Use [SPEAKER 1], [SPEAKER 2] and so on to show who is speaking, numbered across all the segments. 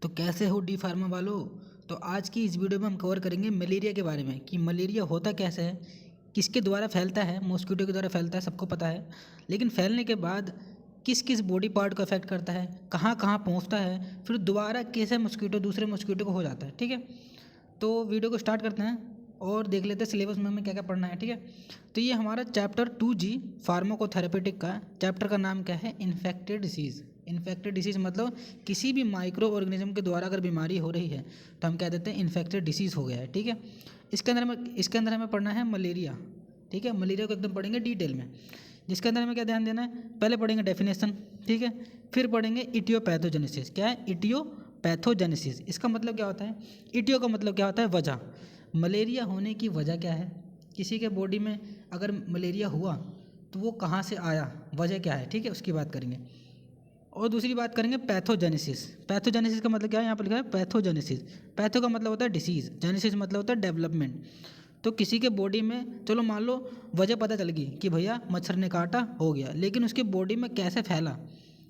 [SPEAKER 1] तो कैसे हो डी फार्मा वालों। तो आज की इस वीडियो में हम कवर करेंगे मलेरिया के बारे में कि मलेरिया होता कैसे है, किसके द्वारा फैलता है। मॉस्किटो के द्वारा फैलता है, सबको पता है। लेकिन फैलने के बाद किस किस बॉडी पार्ट को अफेक्ट करता है, कहाँ कहाँ पहुँचता है, फिर दोबारा कैसे मॉस्किटो दूसरे मॉस्किटो को हो जाता है। ठीक है, तो वीडियो को स्टार्ट करते हैं और देख लेते हैं सिलेबस में हमें क्या क्या पढ़ना है। ठीक है, तो ये हमारा चैप्टर 2G फार्माकोथेरेपेटिक का चैप्टर का नाम क्या है, इन्फेक्टेड डिसीज़। इन्फेक्टेड डिसीज़ मतलब किसी भी माइक्रो ऑर्गेनिज्म के द्वारा अगर बीमारी हो रही है तो हम कह देते हैं इन्फेक्टेड डिसीज़ हो गया है। ठीक है, इसके अंदर हमें पढ़ना है मलेरिया। ठीक है, मलेरिया को एकदम पढ़ेंगे डिटेल में, जिसके अंदर हमें क्या ध्यान देना है। पहले पढ़ेंगे डेफिनेशन, ठीक है, फिर पढ़ेंगे इटियोपैथोजेनेसिस। क्या है इटियोपैथोजेनेसिस, इसका मतलब क्या होता है। इटियो का मतलब क्या होता है, वजह। मलेरिया होने की वजह क्या है, किसी के बॉडी में अगर मलेरिया हुआ तो वो कहाँ से आया, वजह क्या है। ठीक है, उसकी बात करेंगे। और दूसरी बात करेंगे पैथोजेनेसिस। पैथोजेनेसिस का मतलब क्या है, यहाँ पर लिखा है पैथोजेनेसिस। पैथो का मतलब होता है डिसीज़, जेनेसिस मतलब होता है डेवलपमेंट। तो किसी के बॉडी में चलो मान लो वजह पता चल गई कि भैया मच्छर ने काटा हो गया, लेकिन उसके बॉडी में कैसे फैला,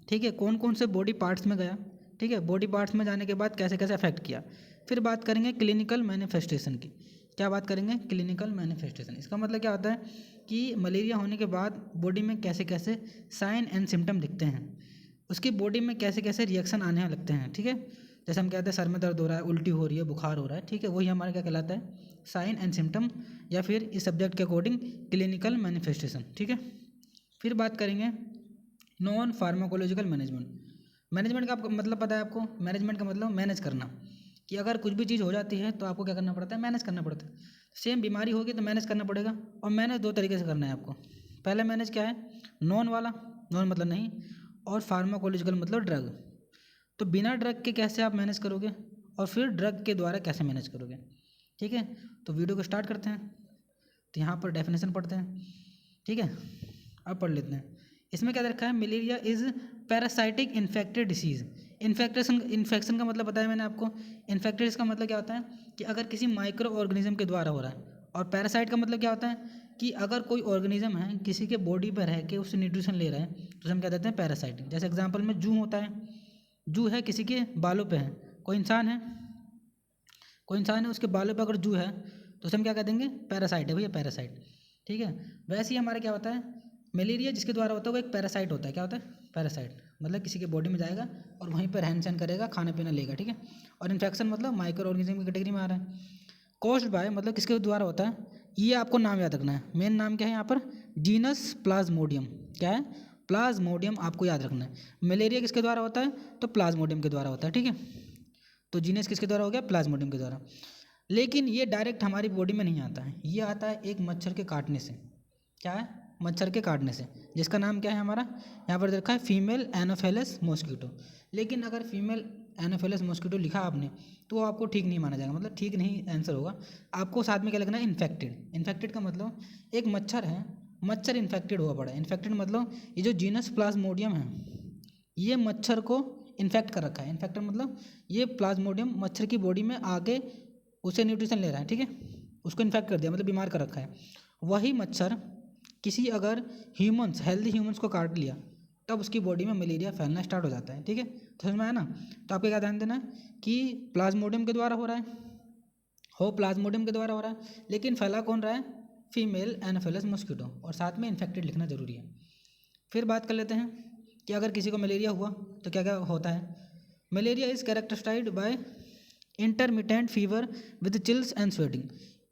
[SPEAKER 1] ठीक है, कौन कौन से बॉडी पार्ट्स में गया, ठीक है, बॉडी पार्ट्स में जाने के बाद कैसे कैसे अफेक्ट किया। फिर बात करेंगे क्लिनिकल मैनिफेस्टेशन की। क्या बात करेंगे, क्लिनिकल मैनिफेस्टेशन। इसका मतलब क्या होता है कि मलेरिया होने के बाद बॉडी में कैसे कैसे साइन एंड सिम्टम दिखते हैं, उसकी बॉडी में कैसे कैसे रिएक्शन आने लगते हैं। ठीक है, जैसे हम कहते हैं सर में दर्द हो रहा है, उल्टी हो रही है, बुखार हो रहा है, ठीक है, वही हमारा क्या कहलाता है, साइन एंड सिम्टम, या फिर इस सब्जेक्ट के अकॉर्डिंग क्लिनिकल मैनिफेस्टेशन। ठीक है, फिर बात करेंगे नॉन फार्माकोलॉजिकल मैनेजमेंट। मैनेजमेंट का आपको मतलब पता है आपको, मैनेजमेंट का मतलब मैनेज करना, कि अगर कुछ भी चीज़ हो जाती है तो आपको क्या करना पड़ता है, मैनेज करना पड़ता है। सेम बीमारी होगी तो मैनेज करना पड़ेगा, और मैनेज दो तरीके से करना है आपको। पहला मैनेज क्या है, नॉन वाला, नॉन मतलब नहीं, और फार्माकोलॉजिकल मतलब ड्रग। तो बिना ड्रग के कैसे आप मैनेज करोगे, और फिर ड्रग के द्वारा कैसे मैनेज करोगे। ठीक है, तो वीडियो को स्टार्ट करते हैं। तो यहाँ पर डेफिनेशन पढ़ते हैं, ठीक है, अब पढ़ लेते हैं। इसमें क्या रखा है, malaria is parasitic infected disease. Infection का मतलब बताया मैंने आपको। इन्फेक्टेड इसका मतलब क्या होता है कि अगर किसी माइक्रो ऑर्गेनिज्म के द्वारा हो रहा है, और पैरासाइट का मतलब क्या होता है कि अगर कोई ऑर्गेनिज्म है किसी के बॉडी पर रह के उससे न्यूट्रिशन ले रहा है तो उसे हम क्या देते हैं, पैरासाइटिक। जैसे एग्जाम्पल में जू होता है, जू है किसी के बालों पे है, कोई इंसान है, कोई इंसान है उसके बालों पे अगर जू है तो उसे हम क्या कह देंगे, पैरासाइट है भैया, पैरासाइट। ठीक है, वैसे ही हमारा क्या होता है, मलेरिया जिसके द्वारा होता है वो एक पैरासाइट होता है। क्या होता है, पैरासाइट, मतलब किसी के बॉडी में जाएगा और वहीं पर रहन सहन करेगा, खाना पीना लेगा। ठीक है, और इन्फेक्शन मतलब माइक्रो ऑर्गेनिज्म की कैटेगरी में आ रहा है। कॉज्ड बाय मतलब किसके द्वारा होता है, ये आपको नाम याद रखना है। मेन नाम क्या है यहाँ पर, जीनस प्लाज्मोडियम। क्या है, प्लाज्मोडियम आपको याद रखना है। मलेरिया किसके द्वारा होता है, तो प्लाज्मोडियम के द्वारा होता है। ठीक है, तो जीनस किसके द्वारा हो गया, प्लाज्मोडियम के द्वारा। लेकिन ये डायरेक्ट हमारी बॉडी में नहीं आता है, ये आता है एक मच्छर के काटने से। क्या है, मच्छर के काटने से, जिसका नाम क्या है हमारा, यहाँ पर देखा है फीमेल एनोफेलस मॉस्किटो। लेकिन अगर फीमेल एनोफेलस मॉस्किटो लिखा आपने तो वो आपको ठीक नहीं माना जाएगा, मतलब ठीक नहीं आंसर होगा। आपको साथ में क्या लिखना है, इन्फेक्टेड। इन्फेक्टेड का मतलब एक मच्छर है, मच्छर इन्फेक्टेड हुआ पड़ा है। इन्फेक्टेड मतलब ये जो जीनस प्लाज्मोडियम है ये मच्छर को इन्फेक्ट कर रखा है। इन्फेक्टेड मतलब ये प्लाज्मोडियम मच्छर की बॉडी में आके उसे न्यूट्रिशन ले रहा है। ठीक है, उसको इन्फेक्ट कर दिया, मतलब बीमार कर रखा है। वही मच्छर किसी अगर ह्यूमंस, हेल्दी ह्यूमंस को काट लिया तब उसकी बॉडी में मलेरिया फैलना स्टार्ट हो जाता है। ठीक है, तो समझ में आया ना। तो आपको क्या ध्यान देना है कि प्लाज्मोडियम के द्वारा हो रहा है, प्लाज्मोडियम के द्वारा हो रहा है, लेकिन फैला कौन रहा है, फीमेल एनोफिलस मॉस्किटो, और साथ में इन्फेक्टेड लिखना जरूरी है। फिर बात कर लेते हैं कि अगर किसी को मलेरिया हुआ तो क्या क्या होता है। Malaria is characterised by intermittent fever with chills and sweating.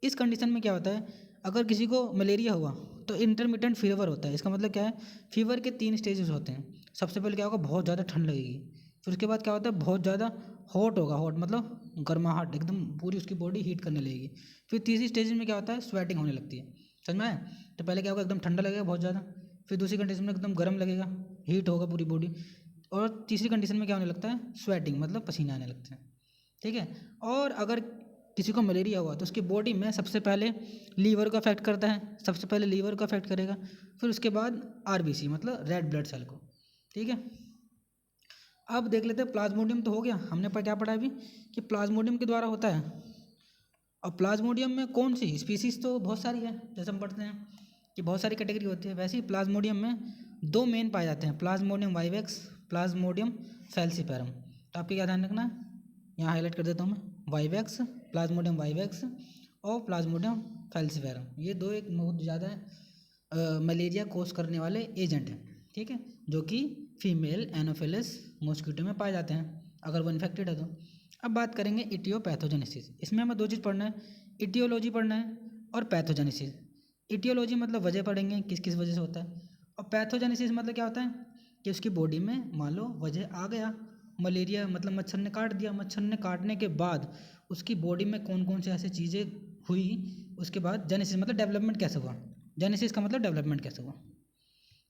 [SPEAKER 1] इस कंडीशन में क्या होता है, अगर किसी को मलेरिया हुआ तो इंटरमिटेंट फीवर होता है। इसका मतलब क्या है, फीवर के 3 स्टेजेस होते हैं। सबसे पहले क्या होगा, बहुत ज़्यादा ठंड लगेगी, फिर उसके बाद क्या होता है, बहुत ज़्यादा हॉट होगा, हॉट मतलब गर्माहट, एकदम पूरी उसकी बॉडी हीट करने लगेगी। फिर तीसरी स्टेज में क्या होता है, स्वेटिंग होने लगती है। समझ में आया। तो पहले क्या होगा, एकदम ठंडा लगेगा बहुत ज़्यादा, फिर दूसरी कंडीशन में एकदम गर्म लगेगा, हीट होगा पूरी बॉडी, और तीसरी कंडीशन में क्या होने लगता है, स्वेटिंग मतलब पसीना आने लगता है। ठीक है, और अगर किसी को मलेरिया हुआ तो उसकी बॉडी में सबसे पहले लीवर को अफेक्ट करता है, सबसे पहले लीवर को अफेक्ट करेगा, फिर उसके बाद आरबीसी मतलब रेड ब्लड सेल को। ठीक है, अब देख लेते हैं प्लाज्मोडियम तो हो गया, हमने पर क्या पढ़ा अभी कि प्लाज्मोडियम के द्वारा होता है। और प्लाज्मोडियम में कौन सी स्पीसीज, तो बहुत सारी है, जैसे हम पढ़ते हैं कि बहुत सारी कैटेगरी होती है। वैसे ही प्लाज्मोडियम में 2 मेन पाए जाते हैं, प्लाज्मोडियम वाइवेक्स, प्लाज्मोडियम फैल्सीपेरम। तो आपको क्या ध्यान रखना है, यहाँ हाईलाइट कर देता हूँ मैं, वाइवेक्स, प्लाज्मोडियम वाइवेक्स और प्लाज्मोडियम फैल्सीफेरम, ये दो एक बहुत ज़्यादा मलेरिया कोज करने वाले एजेंट हैं, ठीक है, जो कि फीमेल एनोफिलस मॉस्किटो में पाए जाते हैं अगर वो इन्फेक्टेड है तो। अब बात करेंगे इटियोपैथोजेनेसिस। इसमें हमें दो चीज़ पढ़ना है, इटियोलॉजी पढ़ना है और पैथोजेनेसिस। इटियोलॉजी मतलब वजह पढ़ेंगे किस किस वजह से होता है, और पैथोजेनेसिस मतलब क्या होता है कि उसकी बॉडी में मान लो वजह आ गया, मलेरिया मतलब मच्छर ने काट दिया, मच्छर ने काटने के बाद उसकी बॉडी में कौन कौन से ऐसी चीज़ें हुई, उसके बाद जेनेसिस मतलब डेवलपमेंट कैसे हुआ, जेनेसिस का मतलब डेवलपमेंट कैसे हुआ।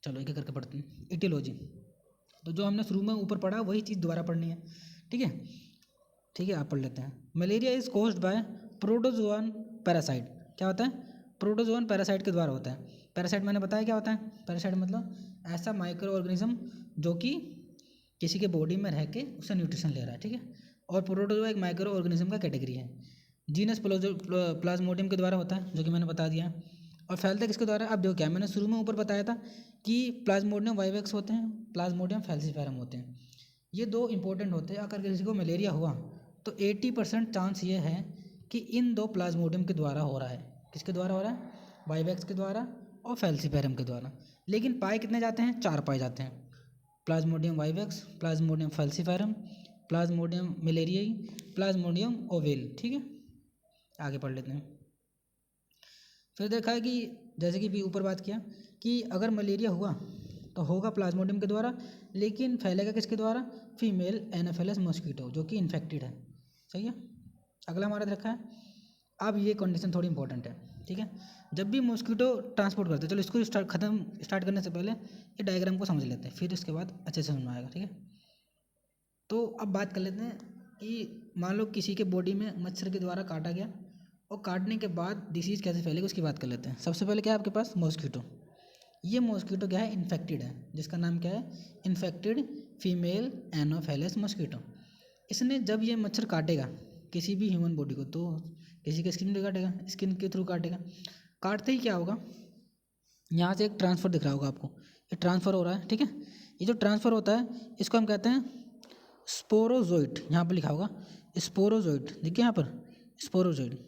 [SPEAKER 1] चलो एक एक करके पढ़ते हैं। इटियोलॉजी तो जो हमने शुरू में ऊपर पढ़ा वही चीज़ दोबारा पढ़नी है, ठीक है, ठीक है, आप पढ़ लेते हैं। Malaria is caused by protozoan parasite. क्या होता है, प्रोटोजोअन पैरासाइट के द्वारा होता है। पैरासाइट मैंने बताया क्या होता है, पैरासाइट मतलब ऐसा माइक्रो ऑर्गेनिज्म जो कि किसी के बॉडी में रह के उससे न्यूट्रिशन ले रहा है, ठीक है, और प्रोटोजोआ एक माइक्रो ऑर्गेनिज्म का कैटेगरी है। जीनस प्लाज्मोडियम के द्वारा होता है जो कि मैंने बता दिया, और फैलता किसके द्वारा। अब देखो क्या मैंने शुरू में ऊपर बताया था कि प्लाज्मोडियम वाइवेक्स होते हैं, प्लाज्मोडियम फैल्सीफेरम होते हैं, ये दो इंपॉर्टेंट होते हैं। अगर किसी को मलेरिया हुआ तो 80% चांस ये है कि इन दो प्लाज्मोडियम के द्वारा हो रहा है। किसके द्वारा हो रहा है, वाइवेक्स के द्वारा और फैल्सीफेरम के द्वारा। लेकिन पाए कितने जाते हैं, 4 पाए जाते हैं, plasmodium vivax, plasmodium falciparum, plasmodium malariae, plasmodium ovale, ठीक है। आगे पढ़ लेते हैं। फिर देखा है कि जैसे कि भी ऊपर बात किया कि अगर मलेरिया हुआ तो होगा प्लाज्मोडियम के द्वारा, लेकिन फैलेगा किसके द्वारा, फीमेल एनोफिलस मॉस्किटो जो कि इन्फेक्टेड है, सही है। अगला हमारा रखा है, अब ये कंडीशन थोड़ी इंपॉर्टेंट है, ठीक है। जब भी मॉस्किटो ट्रांसपोर्ट करते हैं, चलो इसको स्टार्ट करने से पहले ये डायग्राम को समझ लेते हैं, फिर इसके बाद अच्छे से समझ में आएगा, ठीक है। तो अब बात कर लेते हैं कि मान लो किसी के बॉडी में मच्छर के द्वारा काटा गया और काटने के बाद डिसीज़ कैसे फैलेगी उसकी बात कर लेते हैं। सबसे पहले क्या है आपके पास, मॉस्किटो। ये मॉस्किटो क्या है, इन्फेक्टेड है, जिसका नाम क्या है, इन्फेक्टेड फीमेल एनोफिलस मॉस्किटो। इसने जब ये मच्छर काटेगा किसी भी ह्यूमन बॉडी को, तो किसी के स्किन पे काटेगा, स्किन के थ्रू काटेगा, काटते ही क्या होगा, यहाँ से एक ट्रांसफ़र दिख रहा होगा आपको, ये ट्रांसफ़र हो रहा है, ठीक है। ये जो ट्रांसफ़र होता है इसको हम कहते हैं स्पोरोजोइट, यहाँ पर लिखा होगा स्पोरोजोइट, देखिए यहाँ पर स्पोरोजोइट,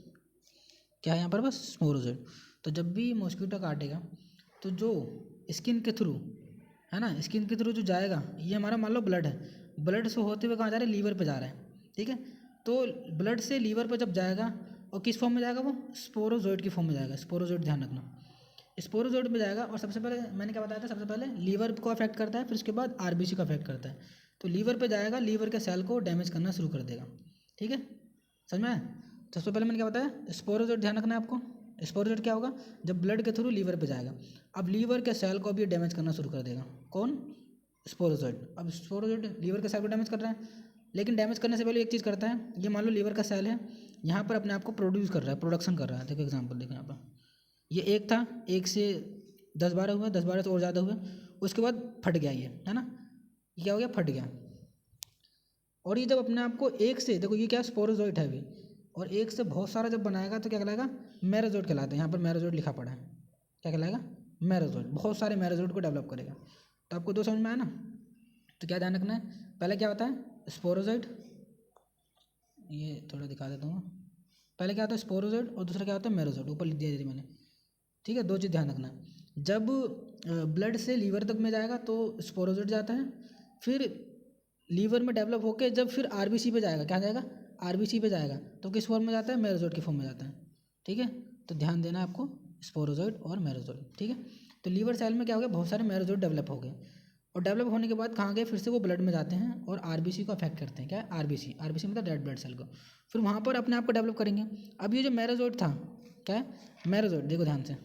[SPEAKER 1] क्या है यहाँ पर बस स्पोरोजोइट। तो जब भी मॉस्किटो काटेगा तो जो स्किन के थ्रू है ना, स्किन के थ्रू जो जाएगा, ये हमारा मान लो ब्लड है, ब्लड से होते हुए कहाँ जा रहा है, लीवर पे जा रहा है, ठीक है। तो ब्लड से लीवर पे जब जाएगा और किस फॉर्म में जाएगा, वो स्पोरोजोइट की फॉर्म में जाएगा, स्पोरोजोइट ध्यान रखना, स्पोरोजोइट में जाएगा। और सबसे पहले मैंने क्या बताया था, सबसे पहले लीवर को अफेक्ट करता है, फिर उसके बाद आरबीसी को अफेक्ट करता है। तो लीवर पे जाएगा, लीवर के सेल को डैमेज करना शुरू कर देगा, ठीक है, समझ में आया। तो सबसे पहले मैंने क्या बताया, स्पोरोजोइट ध्यान रखना है आपको। स्पोरोजोइट क्या होगा, जब ब्लड के थ्रू लीवर पे जाएगा, अब लीवर के सेल को भी डैमेज करना शुरू कर देगा, कौन, स्पोरोजोइट। अब स्पोरोजोइट लीवर के सेल को डैमेज कर रहा है, लेकिन डैमेज करने से पहले एक चीज़ करता है, ये मान लो लीवर का सेल है, यहाँ पर अपने आप को प्रोड्यूस कर रहा है, प्रोडक्शन कर रहा है। देखो एग्जाम्पल देखो यहाँ पर, ये एक था, एक से 10-12 हुए, 10-12 से और ज़्यादा हुए, उसके बाद फट गया ये, है ना, ये क्या हो गया, फट गया। और ये जब अपने आप को एक से, देखो ये क्या स्पोरोजोइट है अभी, और एक से बहुत सारा जब बनाएगा तो क्या कहलाएगा, मेरोजोइट कहलाता है। यहाँ पर मेरोजोइट लिखा पड़ा है, क्या कहलाएगा, मेरोजोइट, बहुत सारे मेरोजोइट को डेवलप करेगा। तो आपको दो समझ में आया ना। तो क्या ध्यान रखना है, पहले क्या होता है स्पोरोजोइट, ये थोड़ा दिखा देता हूँ, पहले क्या होता है स्पोरोजोइट और दूसरा क्या होता है मेरोजोइट, ऊपर लिख दिया मैंने, ठीक है। दो चीज़ ध्यान रखना है, जब ब्लड से लीवर तक में जाएगा तो स्पोरोजोइट जाता है, फिर लीवर में डेवलप होकर जब फिर आरबीसी पे जाएगा, क्या जाएगा, आरबीसी पे जाएगा, तो किस फॉर्म में जाता है, मेरोजोइट की फॉर्म में जाता है, ठीक है। तो ध्यान देना है आपको, स्पोरोजोइट और मेरोजोइट, ठीक है। तो लीवर सेल में क्या हो गया, बहुत सारे मेरोजोइट डेवलप हो गए, और डेवलप होने के बाद कहाँ गए, फिर से वो ब्लड में जाते हैं और आरबीसी को अफेक्ट करते हैं, क्या है, आरबीसी, आरबीसी मतलब रेड ब्लड सेल को, फिर वहाँ पर अपने आप को डेवलप करेंगे। अब ये जो मेरोजोइट था, क्या है, मेरोजोइट, देखो ध्यान से,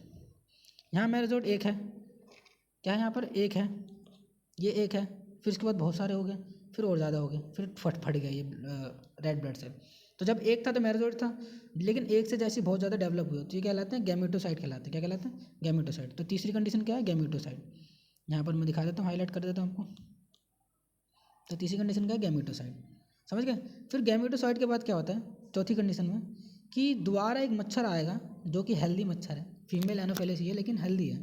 [SPEAKER 1] यहाँ मेरोजोइट एक है, क्या है, यहाँ पर एक है, ये एक है, फिर इसके बाद बहुत सारे हो गए, फिर और ज़्यादा हो गए, फिर फट गया ये रेड ब्लड सेल। तो जब एक था तो मेरोजोइट था, लेकिन एक से जैसे बहुत ज़्यादा डेवलप हुए तो ये क्या कहलाते हैं, गैमेटोसाइट कहलाते हैं, क्या कहलाते हैं, गैमेटोसाइट। तो तीसरी कंडीशन क्या है, गैमेटोसाइट, यहाँ पर मैं दिखा देता हूँ, हाईलाइट कर देता हूँ आपको। तो तीसरी कंडीशन क्या है, गैमेटोसाइट, समझ गए। फिर गैमेटोसाइट के बाद क्या होता है, चौथी कंडीशन में, कि दोबारा एक मच्छर आएगा जो कि हेल्दी मच्छर है, फीमेल एनोफिलिस ही है लेकिन हेल्दी है,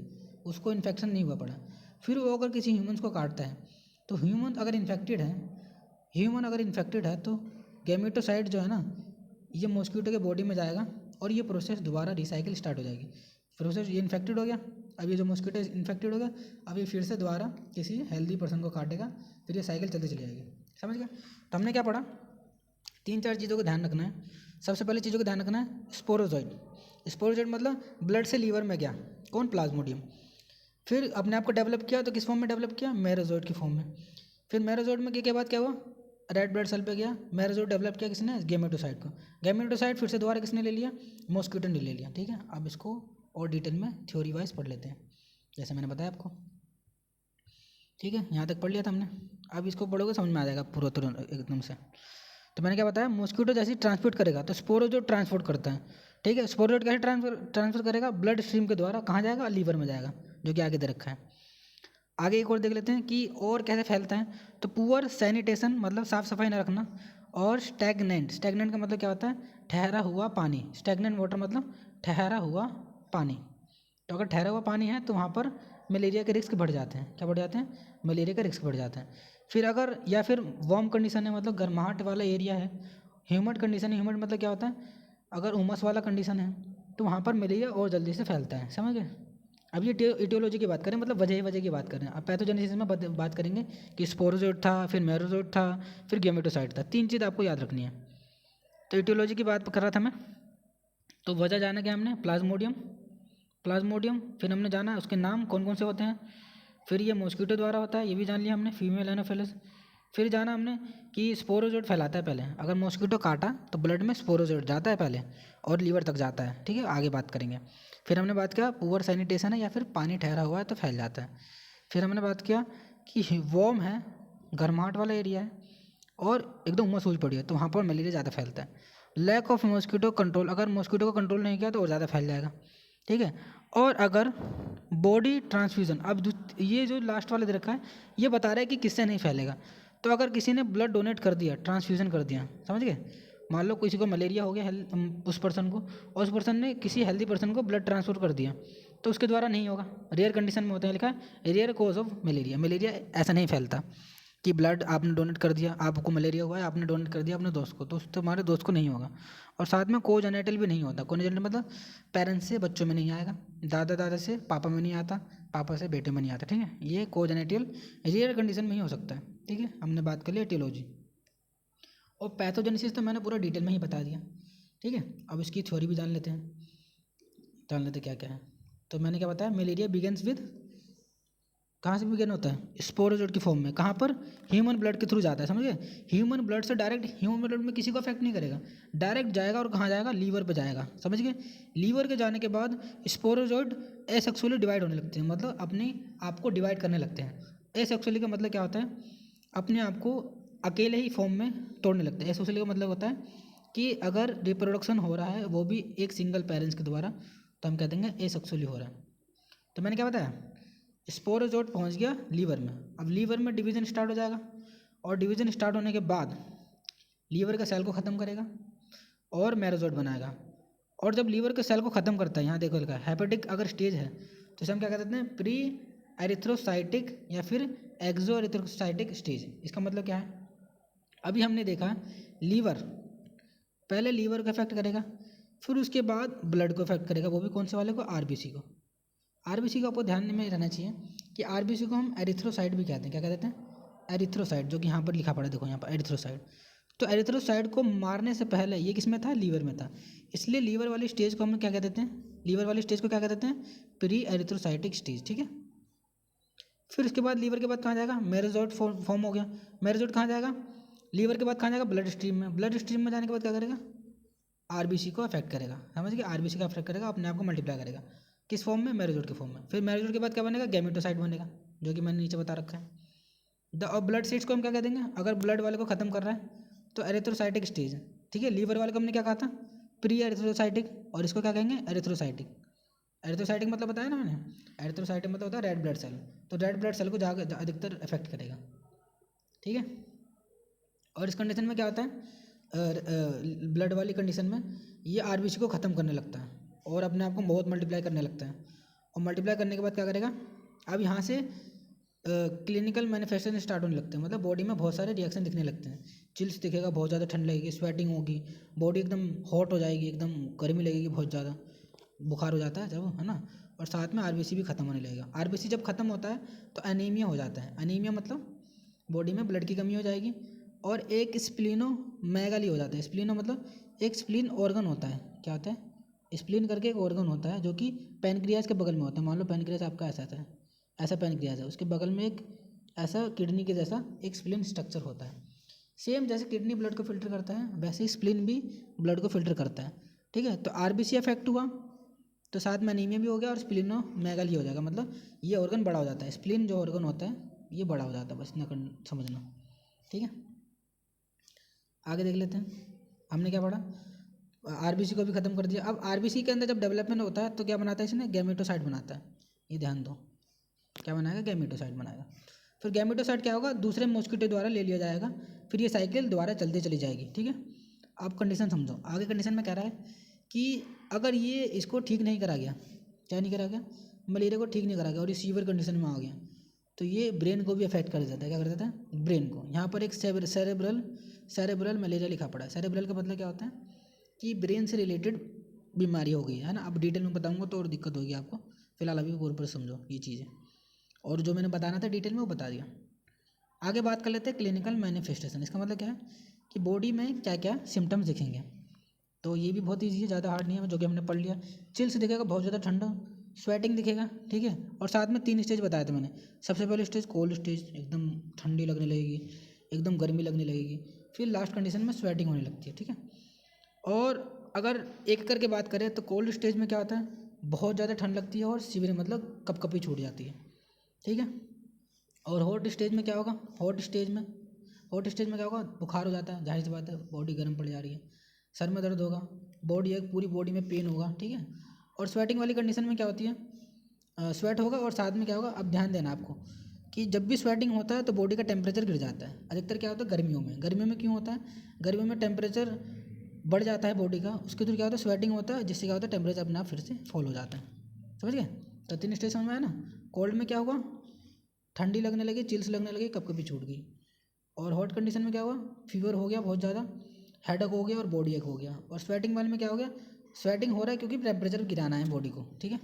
[SPEAKER 1] उसको इन्फेक्शन नहीं हुआ पड़ा, फिर वो अगर किसी ह्यूमन्स को काटता है, तो ह्यूमन अगर इन्फेक्टेड है तो गैमेटोसाइट जो है ना, ये मॉस्क्यूटो के बॉडी में जाएगा और ये प्रोसेस दोबारा रिसाइकिल स्टार्ट हो जाएगी। प्रोसेस ये इन्फेक्टेड हो गया, अब ये जो मॉस्क्यूटो इन्फेक्टेड हो गया, अब ये फिर से दोबारा किसी हेल्दी पर्सन को काटेगा, फिर ये साइकिल चलती चली जाएगी। समझ गया? तो हमने क्या पढ़ा, 3-4 चीज़ों का ध्यान रखना है। सबसे पहले चीज़ों का ध्यान रखना है स्पोरोजॉइड। स्पोरोजॉइड मतलब ब्लड से लीवर में गया, कौन? प्लाज्मोडियम। फिर अपने आप को डेवलप किया तो किस फॉर्म में डेवलप किया? मेरोजोइड की फॉर्म में। फिर मेरोजोइड में के बाद क्या हुआ? रेड ब्लड सेल पे गया, मेरोजोइड डेवलप किया किसने? गैमेटोसाइट को। गैमेटोसाइट फिर से दोबारा किसने ले लिया? मॉस्क्यूटो ने ले लिया। ठीक है, अब इसको और डिटेल में थ्योरी वाइज पढ़ लेते हैं, जैसे मैंने बताया आपको। ठीक है, यहाँ तक पढ़ लिया था हमने। अब इसको पढ़ोगे समझ में आ जाएगा पूरा तुरंत एकदम से। तो मैंने क्या बताया, मॉस्क्यूटो जैसे ट्रांसपोर्ट करेगा तो स्पोरोजोइड ट्रांसपोर्ट करता है। ठीक है, स्पोरोजोइड कैसे ट्रांसफर करेगा? ब्लड स्ट्रीम के द्वारा। कहाँ जाएगा? लीवर में जाएगा, जो कि आगे दे रखा है। आगे एक और देख लेते हैं कि और कैसे फैलता है। तो पुअर सैनिटेशन मतलब साफ सफाई न रखना, और स्टैगनेंट का मतलब क्या होता है? ठहरा हुआ पानी। स्टैगनेंट वाटर मतलब ठहरा हुआ पानी। तो अगर ठहरा हुआ पानी है तो वहाँ पर मलेरिया के रिस्क बढ़ जाते हैं। क्या बढ़ जाते हैं? मलेरिया के रिस्क बढ़ जाते हैं। फिर अगर या फिर वार्म कंडीशन है मतलब गर्माहट वाला एरिया है। ह्यूमिड कंडीशन है, ह्यूमिड मतलब क्या होता है? अगर उमस वाला कंडीशन है तो वहाँ पर मलेरिया और जल्दी से फैलता है। समझ गए? अब ये इटियोलॉजी की बात करें, मतलब वजह की बात करें। अब पैथोजेनेसिस में बात करेंगे कि स्पोरोजोइड था, फिर मेरोजोइड था, फिर गैमेटोसाइट था। 3 चीज़ आपको याद रखनी है। तो इटियोलॉजी की बात कर रहा था मैं। तो वजह जाना क्या हमने? प्लाज्मोडियम। फिर हमने जाना उसके नाम कौन कौन से होते हैं। फिर ये मॉस्क्यूटो द्वारा होता है, ये भी जान लिया हमने, फीमेल एनोफिलिस। फिर जाना हमने कि स्पोरोजोइड फैलाता है पहले। अगर मॉस्क्यूटो काटा तो ब्लड में स्पोरोजोइड जाता है पहले और लीवर तक जाता है। ठीक है, आगे बात करेंगे। फिर हमने बात किया पुअर सैनिटेशन है या फिर पानी ठहरा हुआ है तो फैल जाता है। फिर हमने बात किया कि वार्म है, गर्माहट वाला एरिया है और एकदम उमस हुई पड़ी है तो वहाँ पर मलेरिया ज़्यादा फैलता है। लैक ऑफ मॉस्क्यूटो कंट्रोल, अगर मॉस्क्यूटो को कंट्रोल नहीं किया तो और ज़्यादा फैल जाएगा। ठीक है, और अगर बॉडी ट्रांसफ्यूज़न, अब ये जो लास्ट वाला दे रखा है ये बता रहा है कि किससे नहीं फैलेगा। तो अगर किसी ने ब्लड डोनेट कर दिया, ट्रांसफ्यूज़न कर दिया, समझ गए? मान लो किसी को मलेरिया हो गया उस पर्सन को, और उस पर्सन ने किसी हेल्दी पर्सन को ब्लड ट्रांसफर कर दिया, तो उसके द्वारा नहीं होगा। रेयर कंडीशन में होता है, लिखा है rare cause of malaria. Malaria ऐसा नहीं फैलता कि ब्लड आपने डोनेट कर दिया, आपको मलेरिया हुआ है, आपने डोनेट कर दिया अपने दोस्त को, तो तुम्हारे दोस्त को नहीं होगा। और साथ में कोजेनेटल भी नहीं होता। कोजेनेटल मतलब पेरेंट्स से बच्चों में नहीं आएगा, दादा से पापा में नहीं आता, पापा से बेटे में नहीं आता। ठीक है, ये कोजेनेटल रेयर कंडीशन में ही हो सकता है। ठीक है, हमने बात कर लिया एटियोलॉजी। और पैथोजेनेसिस तो मैंने पूरा डिटेल में ही बता दिया। ठीक है, अब इसकी थ्योरी भी जान लेते क्या क्या है। तो मैंने क्या बताया, मलेरिया बिगेन्स विद, कहाँ से बिगेन होता है? स्पोरोजोइड की फॉर्म में। कहाँ पर? ह्यूमन ब्लड के थ्रू जाता है। समझ गए? ह्यूमन ब्लड से डायरेक्ट, ह्यूमन ब्लड में किसी को अफेक्ट नहीं करेगा, डायरेक्ट जाएगा और कहाँ जाएगा? लीवर पे जाएगा। समझ गए? लीवर के जाने के बाद स्पोरोजोइड एसेक्सुअली डिवाइड होने लगते हैं, मतलब अपने आप को डिवाइड करने लगते हैं। एसेक्सुअली का मतलब क्या होता है? अपने आप को अकेले ही फॉर्म में तोड़ने लगते हैं। एसेक्सुअली का मतलब होता है कि अगर रिप्रोडक्शन हो रहा है वो भी एक सिंगल पेरेंट्स के द्वारा, तो हम कह देंगे एसेक्सुअली हो रहा है। तो मैंने क्या बताया, स्पोरोजोइड पहुंच गया लीवर में। अब लीवर में डिवीजन स्टार्ट हो जाएगा, और डिवीजन स्टार्ट होने के बाद लीवर के सेल को ख़त्म करेगा और मेरोजोइड बनाएगा। और जब लीवर के सेल को ख़त्म करता है, यहाँ देखो लिखा है हेपेटिक अगर स्टेज है तो इसे हम क्या कहते हैं? प्री एरिथ्रोसाइटिक या फिर एक्सो एरिथ्रोसाइटिक स्टेज। इसका मतलब क्या है? अभी हमने देखा लीवर, पहले लीवर को अफेक्ट करेगा, फिर उसके बाद ब्लड को अफेक्ट करेगा, वो भी कौन से वाले को? आरबीसी को। आरबीसी को आपको ध्यान में रहना चाहिए कि आरबीसी को हम एरिथ्रोसाइट भी कहते हैं। क्या कहते हैं? एरिथ्रोसाइट, जो कि यहाँ पर लिखा पड़ा है, देखो यहाँ पर एरिथ्रोसाइट। तो एरिथ्रोसाइट को मारने से पहले ये किस में था? लीवर में था। इसलिए लीवर वाली स्टेज को हम क्या कह देते हैं? लीवर वाली स्टेज को क्या कह देते हैं? Pre erythrocytic stage. ठीक है, फिर उसके बाद लीवर के बाद कहाँ जाएगा? मेरोजोइड फॉर्म हो गया। मेरोजोइड कहाँ जाएगा? लीवर के बाद कहाँ जाएगा? ब्लड स्ट्रीम में। ब्लड स्ट्रीम में जाने के बाद क्या करेगा? आरबीसी को अफेक्ट करेगा। समझ गए? आरबीसी का अफेक्ट करेगा, अपने आप को मल्टीप्लाई करेगा। किस फॉर्म में? मेरोजोइड के फॉर्म में। फिर मेरोजोइड के बाद क्या बनेगा? गैमेटोसाइट बनेगा, जो कि मैंने नीचे बता रखा है। और ब्लड सीड्स को हम क्या कह देंगे? अगर ब्लड वाले को खत्म कर रहा है तो एरिथ्रोसाइटिक स्टेज। ठीक है, लीवर वाले को हमने क्या कहा था? प्री एरिथ्रोसाइटिक, और इसको क्या कहेंगे? एरिथ्रोसाइटिक। एरिथ्रोसाइटिक मतलब बताया ना मैंने, एरिथ्रोसाइटिक मतलब होता है रेड ब्लड सेल। तो रेड ब्लड सेल को अधिकतर अफेक्ट करेगा। ठीक है, और इस कंडीशन में क्या होता है? ब्लड वाली कंडीशन में ये आरबीसी को ख़त्म करने लगता है और अपने आप को बहुत मल्टीप्लाई करने लगता है। और मल्टीप्लाई करने के बाद क्या करेगा? अब यहाँ से क्लिनिकल मैनिफेस्टेशन स्टार्ट होने लगते हैं, मतलब बॉडी में बहुत सारे रिएक्शन दिखने लगते हैं। चिल्स दिखेगा, बहुत ज़्यादा ठंड लगेगी, स्वेटिंग होगी, बॉडी एकदम हॉट हो जाएगी, एकदम गर्मी लगेगी बहुत ज़्यादा, बुखार हो जाता है जब, है ना। और साथ में आरबीसी भी ख़त्म होने लगेगा। आरबीसी जब ख़त्म होता है तो एनीमिया हो जाता है। एनीमिया मतलब बॉडी में ब्लड की कमी हो जाएगी। और एक स्प्लीनोमेगाली हो जाता है। स्प्लीनो मतलब एक स्प्लीन ऑर्गन होता है। क्या होता है? स्प्लीन करके एक ऑर्गन होता है जो कि पैनक्रियाज के बगल में होता है। मान लो पैनक्रियाज आपका ऐसा है, ऐसा पैनक्रियाज है, उसके बगल में एक ऐसा किडनी के जैसा एक स्प्लीन स्ट्रक्चर होता है। सेम जैसे किडनी ब्लड को फिल्टर करता है, वैसे ही स्प्लीन भी ब्लड को फिल्टर करता है। ठीक है, तो आरबीसी अफेक्ट हुआ तो साथ में एनीमिया भी हो गया और स्प्लीनोमेगाली हो जाएगा, मतलब ये ऑर्गन बड़ा हो जाता है। स्प्लीन जो ऑर्गन होता है ये बड़ा हो जाता है, बस इतना समझना। ठीक है, आगे देख लेते हैं। हमने क्या पढ़ा? आरबीसी को भी ख़त्म कर दिया। अब आरबीसी के अंदर जब डेवलपमेंट होता है तो क्या बनाता है इसने? गैमेटोसाइट बनाता है। ये ध्यान दो, क्या बनाएगा? गैमेटोसाइट बनाएगा। फिर गैमेटोसाइट क्या होगा? दूसरे मॉस्किटो द्वारा ले लिया जाएगा। फिर ये साइकिल दोबारा चलती चली जाएगी। ठीक है, अब कंडीशन समझो। आगे कंडीशन में कह रहा है कि अगर ये इसको ठीक नहीं करा गया, क्या नहीं करा गया? मलेरिया को ठीक नहीं करा गया और ये सीवियर कंडीशन में आ गया तो ये ब्रेन को भी अफेक्ट कर देता है। क्या कर देता है? ब्रेन को। यहाँ पर एक सेरेब्रल मलेरिया लिखा पड़ा है। सेरेब्रल का मतलब क्या होता है? कि ब्रेन से रिलेटेड बीमारी हो गई है ना। अब डिटेल में बताऊंगा तो और दिक्कत होगी आपको, फिलहाल अभी पूरे समझो ये चीज़ें, और जो मैंने बताना था डिटेल में वो बता दिया। आगे बात कर लेते हैं क्लिनिकल मैनिफेस्टेशन। इसका मतलब क्या है कि बॉडी में क्या क्या सिम्टम्स दिखेंगे। तो ये भी बहुत ईजी है, ज़्यादा हार्ड नहीं है, जो कि हमने पढ़ लिया। चिल्स दिखेगा, बहुत ज़्यादा ठंडा, स्वेटिंग दिखेगा। ठीक है, और साथ में 3 स्टेज बताए थे मैंने। सबसे पहले स्टेज कोल्ड स्टेज, एकदम ठंडी लगने लगेगी, एकदम गर्मी लगने लगेगी। फिर लास्ट कंडीशन में स्वेटिंग होने लगती है। ठीक है, और अगर एक करके बात करें तो कोल्ड स्टेज में क्या होता है? बहुत ज़्यादा ठंड लगती है और शिविर मतलब कपकपी छूट जाती है। ठीक है, और हॉट स्टेज में क्या होगा? हॉट स्टेज में क्या होगा? बुखार हो जाता है, जाहिर सी बात है, बॉडी गर्म पड़ जा रही है, सर में दर्द होगा, बॉडी एक पूरी बॉडी में पेन होगा। ठीक है, और स्वेटिंग वाली कंडीशन में क्या होती है? स्वेट होगा और साथ में क्या होगा? अब ध्यान देना आपको कि जब भी स्वेटिंग होता है तो बॉडी का टेम्परेचर गिर जाता है। अधिकतर क्या होता है? गर्मियों में क्यों होता है? गर्मियों में टेम्परेचर बढ़ जाता है बॉडी का, उसके थ्रू क्या होता है? स्वेटिंग होता है, जिससे क्या होता है? टेम्परेचर अपने आप फिर से फॉल हो जाता है। समझ गए? तो 3 स्टेज समझ में आया ना। कोल्ड में क्या होगा? ठंडी लगने लगी, चिल्स लगने लगी, कपकपी छूट गई। और हॉट कंडीशन में क्या हुआ? फीवर हो गया बहुत ज़्यादा, हेडेक हो गया और बॉडी एक हो गया। और स्वेटिंग वाले में क्या हो गया? स्वेटिंग हो रहा है क्योंकि टेम्परेचर गिराना है बॉडी को। ठीक है,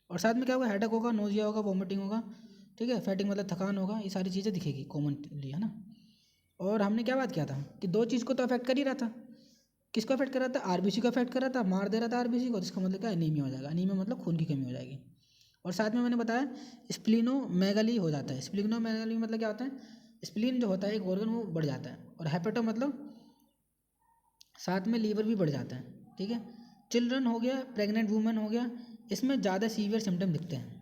[SPEAKER 1] और साथ में क्या होगा? हेडेक होगा, नोजिया होगा, वॉमिटिंग होगा। ठीक है, फैटिंग मतलब थकान होगा, ये सारी चीज़ें दिखेगी कॉमनली, है ना। और हमने क्या बात किया था कि 2 चीज़ को तो अफेक्ट कर ही रहा था। किसको अफेक्ट कर रहा था? आरबीसी को अफेक्ट कर रहा था, मार दे रहा था आरबीसी को। इसका मतलब क्या? एनीमिया हो जाएगा। एनीमिया मतलब खून की कमी हो जाएगी। और साथ में मैंने बताया स्प्लीनोमेगाली हो जाता है। स्प्लीनोमेगाली मतलब क्या होता है? स्प्लीन जो होता है एक ऑर्गन, वो बढ़ जाता है। और हेपेटो मतलब साथ में लीवर भी बढ़ जाता है। ठीक है, चिल्ड्रन हो गया, प्रेग्नेंट वूमेन हो गया, इसमें ज़्यादा सीवियर सिम्टम दिखते हैं।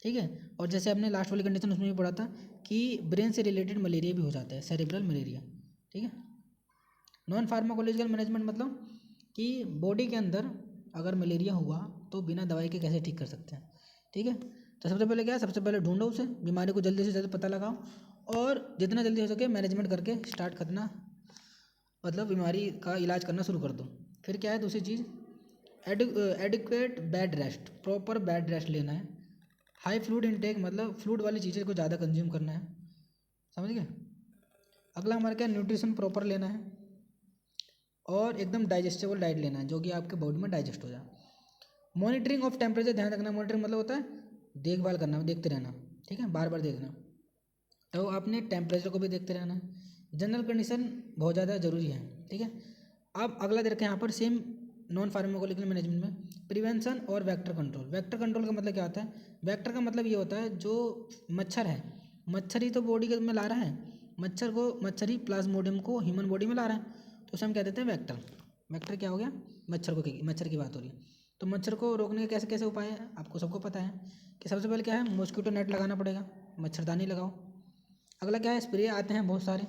[SPEAKER 1] ठीक है, और जैसे हमने लास्ट वाली कंडीशन उसमें भी पढ़ा था कि ब्रेन से रिलेटेड मलेरिया भी हो जाता है, सेरेब्रल मलेरिया। ठीक है, नॉन फार्माकोलॉजिकल मैनेजमेंट मतलब कि बॉडी के अंदर अगर मलेरिया हुआ तो बिना दवाई के कैसे ठीक कर सकते हैं। ठीक है, तो सबसे पहले क्या है? सबसे पहले ढूंढो उसे, बीमारी को जल्दी से जल्दी पता लगाओ और जितना जल्दी हो सके मैनेजमेंट करके स्टार्ट करना, मतलब बीमारी का इलाज करना शुरू कर दो। फिर क्या है दूसरी चीज़? Adequate bed rest, proper bed rest लेना है। हाई फ्लूइड इनटेक मतलब फ्लूइड वाली चीज़ें को ज़्यादा कंज्यूम करना है। समझ गए? अगला हमारा क्या? न्यूट्रिशन प्रॉपर लेना है और एकदम डाइजेस्टेबल डाइट लेना है जो कि आपके बॉडी में डाइजेस्ट हो जाए। मॉनिटरिंग ऑफ टेम्परेचर ध्यान रखना। मॉनिटरिंग मतलब होता है देखभाल करना, देखते रहना। ठीक है, बार बार देखना। तो आपने टेम्परेचर को भी देखते रहना है। जनरल कंडीशन बहुत ज़्यादा ज़रूरी है। ठीक है, अब अगला देखें यहाँ पर सेम नॉन फार्माकोलॉजिकल मैनेजमेंट में प्रिवेंशन और वेक्टर कंट्रोल। वेक्टर कंट्रोल का मतलब क्या होता है? वेक्टर का मतलब ये होता है जो मच्छर है, मच्छर ही तो बॉडी में ला रहा है, मच्छर ही प्लाज्मोडियम को ह्यूमन बॉडी में ला रहा है, तो उसे हम कह देते हैं वेक्टर। वेक्टर क्या हो गया? मच्छर की बात हो रही है। तो मच्छर को रोकने के कैसे कैसे उपाय हैं आपको सबको पता है कि सबसे पहले क्या है? मॉस्किटो नेट लगाना पड़ेगा, मच्छरदानी लगाओ। अगला क्या है? स्प्रे आते हैं बहुत सारे,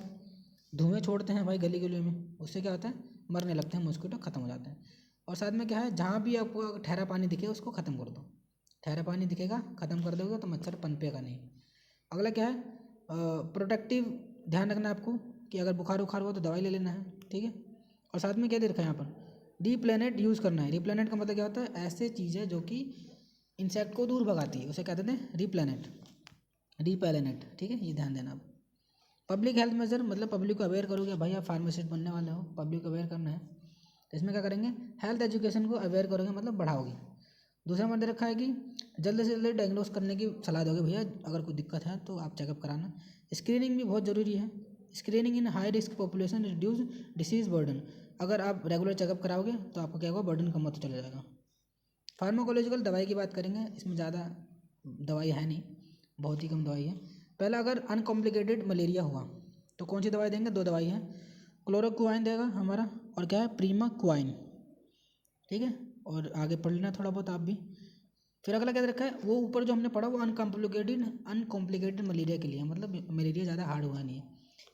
[SPEAKER 1] धुएँ छोड़ते हैं भाई गली गली में, उससे क्या होता है? मरने लगते हैं मॉस्किटो, ख़त्म हो जाते हैं। और साथ में क्या है? जहाँ भी आपको ठहरा पानी दिखे उसको ख़त्म कर दो। ठहरा पानी दिखेगा ख़त्म कर दोगे तो मच्छर पनपेगा नहीं। अगला क्या है? प्रोटेक्टिव ध्यान रखना है आपको कि अगर बुखार उखार हुआ तो दवाई ले लेना है। ठीक है, और साथ में क्या दे रखा है यहाँ पर? रिप्लेनेट यूज़ करना है। रिप्लेनेट का मतलब क्या होता है? ऐसे चीज़ है जो कि इंसेक्ट को दूर भगाती है, उसे कहते हैं रिप्लेनेट। रिपेलेनेट, ठीक है, ये ध्यान देना आप। पब्लिक हेल्थ मेजर मतलब पब्लिक को अवेयर करोगे, भाई आप फार्मासिस्ट बनने वाले हो, पब्लिक को अवेयर करना है, तो इसमें क्या करेंगे, हेल्थ एजुकेशन को अवेयर करोगे मतलब बढ़ाओगे। दूसरा नंबर दे रखा है कि जल्द से जल्द डायग्नोस करने की सलाह दोगे, भैया अगर कोई दिक्कत है तो आप चेकअप कराना। स्क्रीनिंग भी बहुत ज़रूरी है, स्क्रीनिंग इन high risk population reduce disease burden. अगर आप रेगुलर चेकअप कराओगे तो आपका क्या होगा, बर्डन कम होता चला जाएगा। फार्माकोलॉजिकल दवाई की बात करेंगे, इसमें ज़्यादा दवाई है नहीं, बहुत ही कम दवाई है। पहला, अगर अनकॉम्प्लिकेटेड मलेरिया हुआ तो कौन सी दवाई देंगे, 2 दवाई है, क्लोरोक्वाइन देगा हमारा और क्या है, प्रीमाक्वाइन, ठीक है। और आगे पढ़ लेना थोड़ा बहुत आप भी। फिर अगला क्या दे रखा है, वो ऊपर जो हमने पढ़ा वो अनकॉम्प्लिकेटेड मलेरिया के लिए, मतलब मलेरिया ज़्यादा हार्ड हुआ नहीं है।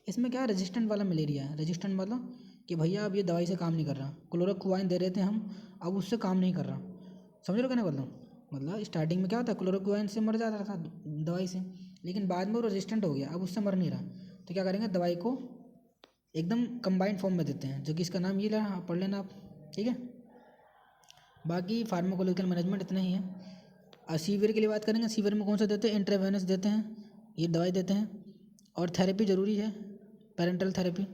[SPEAKER 1] इसमें क्या है, रेजिस्टेंट वाला मलेरिया है। रेजिस्टेंट मतलब कि भैया अब ये दवाई से काम नहीं कर रहा, क्लोरोक्वाइन दे रहे थे हम, अब उससे काम नहीं कर रहा। समझ रहे हो कहने वाला, मतलब स्टार्टिंग में क्या होता है, क्लोरोक्वाइन से मर जाता था दवाई से, लेकिन बाद में वो रेजिस्टेंट हो गया, अब उससे मर नहीं रहा, तो क्या करेंगे, दवाई को एकदम कंबाइंड फॉर्म में देते हैं, जो कि इसका नाम ये रहा, पढ़ लेना आप, ठीक है। बाकी फार्माकोलॉजिकल मैनेजमेंट इतना ही है। सीवियर के लिए बात करेंगे, सीवियर में कौन सा देते हैं, इंट्रावेनस देते हैं, ये दवाई देते हैं। और थेरेपी ज़रूरी है, पेरेंटल थेरेपी,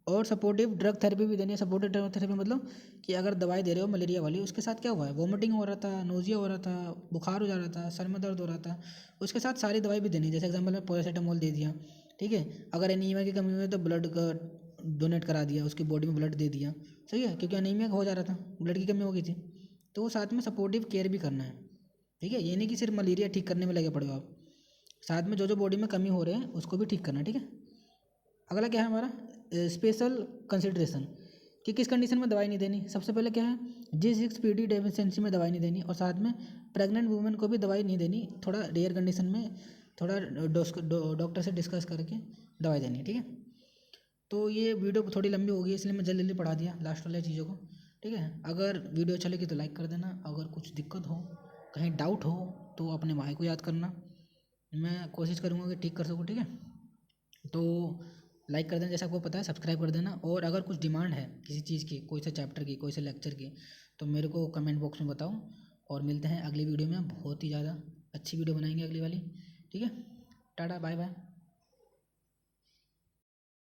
[SPEAKER 1] और सपोर्टिव ड्रग थेरेपी भी देनी है। सपोर्टिव ड्रग थेरेपी मतलब कि अगर दवाई दे रहे हो मलेरिया वाली, उसके साथ क्या हुआ है, वोमिटिंग हो रहा था, नोजिया हो रहा था, बुखार हो जा रहा था, सर में दर्द हो रहा था, उसके साथ सारी दवाई भी देनी है। जैसे एग्जाम्पल में पैरासीटामोल दे दिया, ठीक है। अगर एनीमिया की कमी हुई तो ब्लड का डोनेट करा दिया, उसकी बॉडी में ब्लड दे दिया, सही है, क्योंकि एनीमिया हो जा रहा था, ब्लड की कमी हो गई थी, तो साथ में सपोर्टिव केयर भी करना है, ठीक है। ये नहीं कि सिर्फ मलेरिया ठीक करने में लगे पड़े हो आप, साथ में जो जो बॉडी में कमी हो रहे हैं उसको भी ठीक करना है, ठीक है। अगला क्या है हमारा, स्पेशल कंसिड्रेशन, कि किस कंडीशन में दवाई नहीं देनी। सबसे पहले क्या है, G6PD डेफिशिएंसी में दवाई नहीं देनी, और साथ में प्रेग्नेंट वुमेन को भी दवाई नहीं देनी, थोड़ा रेयर कंडीशन में थोड़ा डॉक्टर से डिस्कस करके दवाई देनी, ठीक है। तो ये वीडियो थोड़ी लंबी हो गई, इसलिए मैं जल्दी जल्दी पढ़ा दिया लास्ट वाले चीज़ों को, ठीक है। अगर वीडियो अच्छा लगी तो लाइक कर देना, अगर कुछ दिक्कत हो, कहीं डाउट हो तो अपने भाई को याद करना, मैं कोशिश करूँगा कि ठीक कर सकूँ, ठीक है। तो लाइक कर देना जैसा आपको पता है, सब्सक्राइब कर देना, और अगर कुछ डिमांड है किसी चीज़ की, कोई से चैप्टर की, कोई से लेक्चर की, तो मेरे को कमेंट बॉक्स में बताओ, और मिलते हैं अगली वीडियो में। बहुत ही ज़्यादा अच्छी वीडियो बनाएंगे अगली वाली, ठीक है। Ta-ta, bye bye.